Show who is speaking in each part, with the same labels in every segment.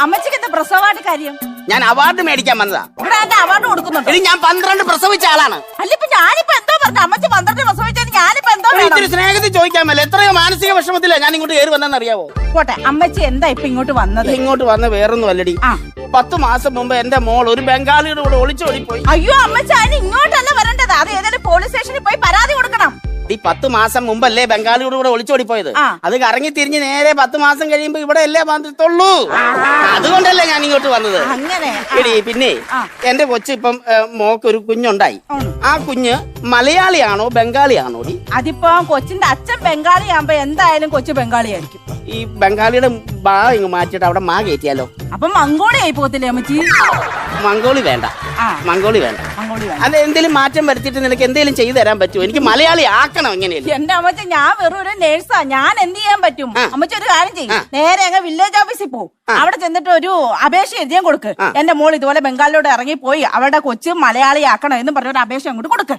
Speaker 1: അമ്മച്ചിക്ക് എന്താ പ്രസവമായിട്ട് കാര്യം?
Speaker 2: ഞാൻ അവാർഡ് മേടിക്കാൻ വന്നതാ.
Speaker 1: ഇവിടെ എന്റെ അവാർഡ് കൊടുക്കുന്നുണ്ട്.
Speaker 2: ഞാൻ 12 പ്രസവിച്ച ആളാണ്.
Speaker 1: അല്ല ഇപ്പൊ ഞാനിപ്പോ എന്തോ പറഞ്ഞു? അമ്മച്ചി 12 പ്രസവിച്ചത് ഞാനിപ്പോ എന്തോ
Speaker 2: ഇത്തിരി സ്നേഹത്തിൽ ചോദിക്കാമല്ലോ. എത്രയോ മാനസിക വിഷമത്തില്ല ഞാൻ ഇങ്ങോട്ട് കയറി വന്നെന്ന് അറിയാവോ?
Speaker 1: പോട്ടെ, അമ്മച്ചി എന്താ ഇപ്പൊ ഇങ്ങോട്ട് വന്നത്?
Speaker 2: ഇങ്ങോട്ട് വന്ന വേറൊന്നും അല്ലടി. 10 മാസം മുമ്പ് എന്റെ മോൾ ഒരു ബംഗാളിയുടെ കൂടെ ഒളിച്ചോടിപ്പോയി.
Speaker 1: അയ്യോ അമ്മച്ചി, അതിന് ഇങ്ങോട്ടല്ല വരേണ്ടത്. അത് ഏതെങ്കിലും പോലീസ് സ്റ്റേഷനിൽ പോയി പരാതി കൊടുക്കണം.
Speaker 2: ഈ 10 മാസം മുമ്പല്ലേ ബംഗാളിയുടെ കൂടെ ഒളിച്ചോടിപ്പോയത്. അത് കറങ്ങി തിരിഞ്ഞ് നേരെ 10 മാസം കഴിയുമ്പോ ഇവിടെ അല്ലേ വന്നിട്ടുള്ളൂ. അതുകൊണ്ടല്ലേ ഞാൻ ഇങ്ങോട്ട് വന്നത്.
Speaker 1: അങ്ങനെ
Speaker 2: പിന്നെ എന്റെ കൊച്ചു ഇപ്പം മോക്ക് ഒരു കുഞ്ഞുണ്ടായി. ആ കുഞ്ഞ് മലയാളിയാണോ ബംഗാളിയാണോ?
Speaker 1: അതിപ്പോ കൊച്ചിന്റെ അച്ഛൻ ബംഗാളി ആകുമ്പോ എന്തായാലും കൊച്ചു ബംഗാളി ആയിരിക്കും.
Speaker 2: ഈ ബംഗാളിയുടെ ബാ ഇങ്ങ് മാറ്റിട്ട് അവിടെ മാ കയറ്റിയാലോ?
Speaker 1: അപ്പൊ മംഗോളി ആയി പോകത്തില്ലേ അമ്മച്ചി?
Speaker 2: മംഗോളി വേണ്ട, മംഗോളി വേണ്ട. അത് എന്തെങ്കിലും മാറ്റം വരുത്തിയിട്ട് നിനക്ക് എന്തെങ്കിലും ചെയ്തു തരാൻ പറ്റുമോ? എനിക്ക് മലയാളി ആക്കണം. എങ്ങനെയല്ലേ
Speaker 1: എന്റെ അമ്മച്ചി, ഞാൻ വെറും ഒരു നേഴ്സാ. ഞാൻ എന്ത് ചെയ്യാൻ പറ്റും? അമ്മച്ചി ഒരു കാര്യം ചെയ്യും, നേരെ അങ്ങ് വില്ലേജ് ഓഫീസിൽ പോകും. അവിടെ ചെന്നിട്ട് ഒരു അപേക്ഷ എഴുതിയാൻ കൊടുക്ക്. എന്റെ മോൾ ഇതുപോലെ ബംഗാളിലോട്ട് ഇറങ്ങി പോയി, അവരുടെ കൊച്ചു മലയാളി ആക്കണം എന്ന് പറഞ്ഞ ഒരു അപേക്ഷ അങ്ങോട്ട് കൊടുക്ക്.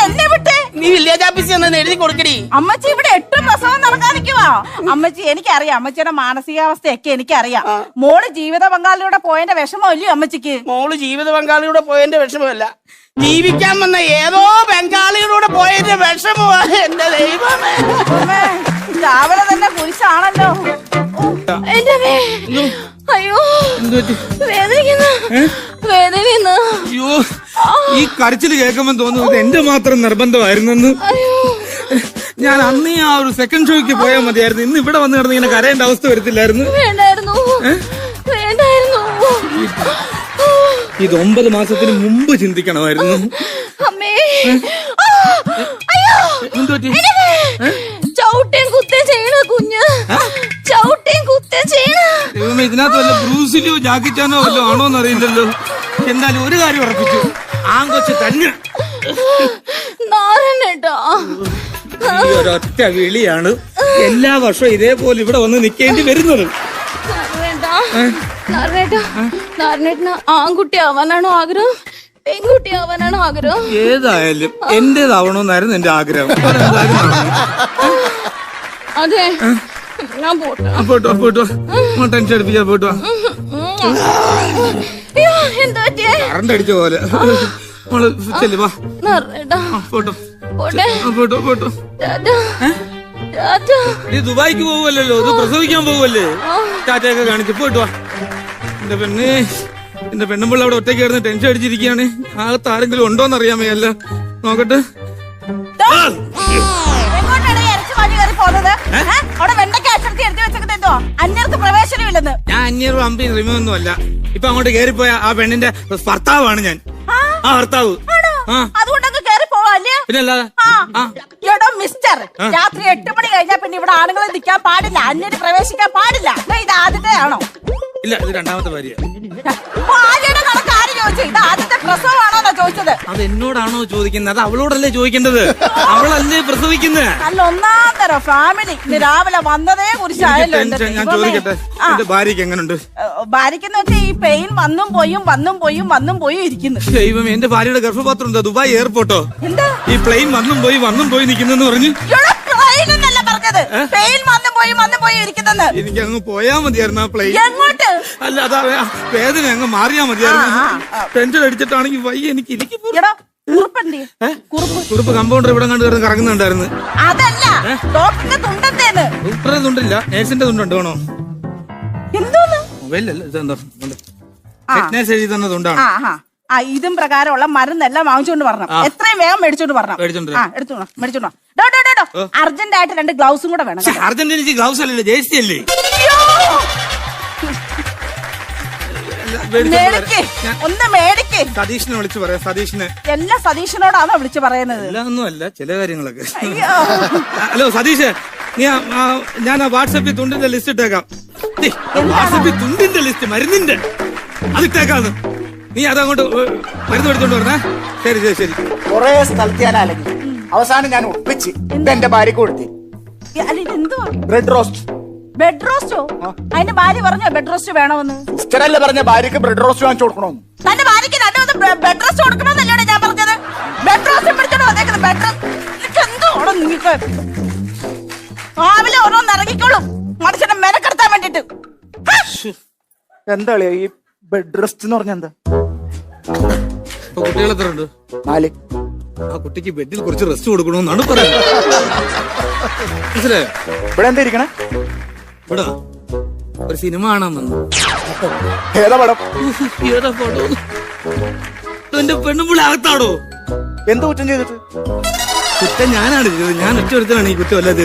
Speaker 1: എന്നെ വിട്ടേ
Speaker 2: നീ വില്ലേജ് ഓഫീസിൽ ഒന്ന് എഴുതി കൊടുക്കടി.
Speaker 1: അമ്മച്ചി ഇവിടെ 8 പ്രസവം നടക്കാതിരിക്കുവാ. അമ്മച്ചി എനിക്കറിയാം, അമ്മച്ചിയുടെ മാനസികാവസ്ഥയൊക്കെ എനിക്കറിയാം. മോള് ജീവിത പങ്കാളിയുടെ പോയതിന്റെ വിഷമമല്ലയോ അമ്മച്ചിക്ക്?
Speaker 2: മോള് ജീവിത പങ്കാളിയുടെ പോയതിന്റെ വിഷമമല്ല, ജീവിക്കാൻ വന്ന ഏതോ ബംഗാളിയുടെ പോയതിന്റെ വിഷമമാ. എന്റെ ദൈവമേ,
Speaker 1: രാവിലെ തന്നെ കുരിശാണല്ലോ. അയ്യോ വേദനിക്കുന്നു.
Speaker 3: അയ്യോ, ഈ കരച്ചില് കേൾക്കുമ്പോ തോന്നുന്നത് എന്റെ മാത്രം നിർബന്ധമായിരുന്നെന്ന്. ഞാൻ അന്ന് ആ ഒരു സെക്കൻഡ് ഷോയ്ക്ക് പോയാൽ മതിയായിരുന്നു. ഇന്ന് ഇവിടെ വന്ന് കിടന്ന് ഇങ്ങനെ കരയേണ്ട അവസ്ഥ വരത്തില്ലായിരുന്നു. ഇത് 9 മാസത്തിന് മുമ്പ് ചിന്തിക്കണമായിരുന്നു.
Speaker 1: ചവിട്ടേം കുത്തേ ചെയ്യണ കുഞ്ഞ്, ചവിട്ടേം കുത്തേ ചെയ്യണ.
Speaker 3: ഇതിനകത്ത് വല്ല ബ്രൂസിലോ ജാക്കി ചാനോ വല്ലോ ആണോന്ന് അറിയില്ലല്ലോ. എന്തായാലും ഒരു കാര്യം ഉറപ്പിച്ചു, ആങ്കൊച്ച് തന്നെ. ഈ ഒരൊറ്റ വിളിയാണ് എല്ലാ വർഷവും ഇതേപോലെ ഇവിടെ വന്ന് നിൽക്കേണ്ടി വരുന്നത്.
Speaker 1: ആൺകുട്ടി ആവാനാണോ ആഗ്രഹം, പെൺകുട്ടി ആവാനാണോ ആഗ്രഹം?
Speaker 3: ഏതായാലും എന്റേതാവണമെന്നായിരുന്നു എന്റെ ആഗ്രഹം.
Speaker 1: അതെ, ഞാൻ
Speaker 3: പോട്ടോ പോട്ടോ, ടെൻഷൻ അടിപ്പിച്ചാ പോട്ടോ. കറണ്ട് അടിച്ച പോലെ ചെല്ലുവാ. പോട്ടോ പോട്ടോ പോട്ടോ. നീ ദുബായിക്ക് പോവല്ലോ, ഇത് പ്രസവിക്കാൻ പോവല്ലേ? ടാറ്റയൊക്കെ കാണിച്ചു പോയിട്ട് വാ. എന്റെ പെണ്ണുമ്പിള്ള അവിടെ ഒറ്റയ്ക്ക് കിടന്ന് ടെൻഷൻ അടിച്ചിരിക്കുകയാണ്. അകത്ത് ആരെങ്കിലും ഉണ്ടോന്ന് അറിയാമേയല്ല. നോക്കട്ടെ. ഞാൻ അന്യറും അമ്പയും റിമൊന്നും അല്ല. ഇപ്പൊ അങ്ങോട്ട് കേറിപ്പോയ ആ പെണ്ണിന്റെ ഭർത്താവാണ് ഞാൻ. ആ ഭർത്താവ്.
Speaker 1: അതുകൊണ്ടൊക്കെ കേറി പോവാല്ലേ?
Speaker 3: പിന്നല്ലാതെ.
Speaker 1: മിസ്റ്റർ, രാത്രി 8 മണി കഴിഞ്ഞാൽ പിന്നെ ഇവിടെ ആണുങ്ങൾ നിൽക്കാൻ പാടില്ല, അന്യര് പ്രവേശിക്കാൻ പാടില്ല. ഇത് ആദ്യത്തെ ആണോ?
Speaker 3: ഇല്ല, ഇത് രണ്ടാമത്തെ ഭാര്യ.
Speaker 1: ഭാര്യയുടെ കണക്ക് ആര് ചോദിച്ചു? ഇത് ആദ്യത്തെ പ്രസവമാണോന്നാ ചോദിച്ചത്.
Speaker 3: അത് എന്നോടാണോ ചോദിക്കുന്നത്? അത് അവളോടല്ലേ ചോദിക്കേണ്ടത്. അവളല്ലേ പ്രസവിക്കുന്നത്.
Speaker 1: അല്ല, 1-ാം തരം ഫാമിലി. ഇന്ന് രാവിലെ വന്നതേ കുറിച്ചായല്ലോ.
Speaker 3: ഞാൻ ചോദിക്കട്ടെ, എന്റെ ഭാര്യക്ക് എങ്ങനെയുണ്ട്?
Speaker 1: ഭാര്യക്കെന്ന് വെച്ചാൽ ഈ പെയിൻ വന്നും പോയും ഇരിക്കുന്നു.
Speaker 3: ദൈവം, എന്റെ ഭാര്യയുടെ ഗർഭപാത്രം എന്താ ദുബായ് എയർപോർട്ടോ?
Speaker 1: എന്താ
Speaker 3: ഈ പ്ലെയിൻ വന്നും പോയി നിൽക്കുന്നെന്ന് പറഞ്ഞു. എനിക്ക് അങ്ങ് പോയാ മതിയായിരുന്നു ആ പ്ലെയിൻ. അല്ല, അതാ വേദന അങ്ങ് മാറിയാ മതിയായിരുന്നു. ടെൻഷൻ അടിച്ചിട്ടാണെങ്കിൽ വയ്യ എനിക്ക്. കുറുപ്പ് കമ്പൗണ്ടർ ഇവിടെ കണ്ടു കിടന്ന് കറങ്ങുന്നുണ്ടായിരുന്നു.
Speaker 1: അതല്ല, ഡോക്ടറിന്റെ തുണ്ടത്തേന്ന്.
Speaker 3: ഡോക്ടറെ തുണ്ടില്ല, നേഴ്സിന്റെ തുണ്ടുണ്ട്. വേണോ?
Speaker 1: എന്തോന്ന്
Speaker 3: മൊബൈലല്ല, ഇതെന്താ നേഴ്സ് എഴുതി തന്നെ തുണ്ടാണ്.
Speaker 1: ഇതും പ്രകാരമുള്ള മരുന്നെല്ലാം വാങ്ങിച്ചോണ്ട് വരണം. എത്രയും വേഗം മേടിച്ചോണ്ട് വരണം. മേടിച്ചോണ്ടോ. അർജന്റ് ആയിട്ട് 2 ഗ്ലൗസും കൂടെ വേണം.
Speaker 3: അർജന്റീന ഗ്ലൗസ് അല്ലല്ലോ, ജേഴ്സി അല്ലേ?
Speaker 1: ഒന്ന് മേടിക്ക്.
Speaker 3: സതീഷിനെ വിളിച്ചു പറയാം. സതീഷിനെ.
Speaker 1: എല്ലാം സതീഷിനോടാണോ വിളിച്ചു പറയുന്നത്?
Speaker 3: ഒന്നും അല്ല, ചില കാര്യങ്ങളൊക്കെ. ഹലോ സതീഷ്, ഞാൻ ആ വാട്സാപ്പിൽ തുണ്ടിന്റെ ലിസ്റ്റ് ഇട്ടേക്കാം. വാട്സാപ്പിൽ തുണ്ടിന്റെ ലിസ്റ്റ്, മരുന്നിന്റെ അതിട്ടേക്കാന്ന്. നീ അതങ്ങോട്ട് മരുന്ന് മേടിച്ചോണ്ട് പറഞ്ഞേ. ശരി.
Speaker 2: കൊറേ സ്ഥലത്ത് ഞാൻ അലങ്ങി, അവസാനം ഞാൻ ഒപ്പിച്ച് എന്റെ ഭാര്യക്ക് കൊടുത്തി. Bread roast.
Speaker 1: ബെഡ് റോസ്റ്റോ? അതിന്റെ ഭാര്യ പറഞ്ഞോ ബെഡ് റോസ്റ്റ് വേണമെന്ന്?
Speaker 2: സിസ്റ്ററല്ലേ പറഞ്ഞ ഭാര്യക്ക് ബ്രെഡ് റോസ്റ്റ് വാങ്ങിച്ചു കൊടുക്കണമെന്ന്.
Speaker 1: തന്റെ ഭാര്യക്ക് ബെഡ് റോസ്റ്റ് കൊടുക്കണമെന്നല്ലേ ഞാൻ പറഞ്ഞത്? ബെഡ് റോസ്റ്റ് പിടിച്ചോണ്ട് വന്നേക്കുന്നത്. ബെഡ് റോസ്റ്റ് എന്തോണം നിങ്ങൾക്ക് രാവിലെ ഓരോന്ന് ഇറങ്ങിക്കോളും. മനുഷ്യന്റെ
Speaker 4: എന്താ കളിയാ ഈ ബെഡ് റെസ്റ്റ് എന്ന് പറഞ്ഞ എന്താ?
Speaker 3: ഇപ്പൊ കുട്ടികൾ എത്ര ഉണ്ട്?
Speaker 4: 4.
Speaker 3: ആ കുട്ടിക്ക് ബെഡിൽ കുറച്ച് റെസ്റ്റ് കൊടുക്കണമെന്നാണ് പറയുന്നത്. മനസ്സിലായോ?
Speaker 4: ഇവിടെ എന്താ ഇരിക്കണേ?
Speaker 3: ഇവിടെ ഒരു സിനിമ കാണാൻ വന്നു.
Speaker 4: ഏതാ പടം?
Speaker 3: ഏതാ പടം? എന്റെ പെണ്ണുമ്പിള അകത്താടോ.
Speaker 4: എന്ത് കുറ്റം ചെയ്തിട്ട്?
Speaker 3: കുറ്റം ഞാനാണ് ചെയ്തത്. ഞാൻ ഒറ്റ ഒരുത്തനാണ് ഈ കുറ്റം അല്ലാതെ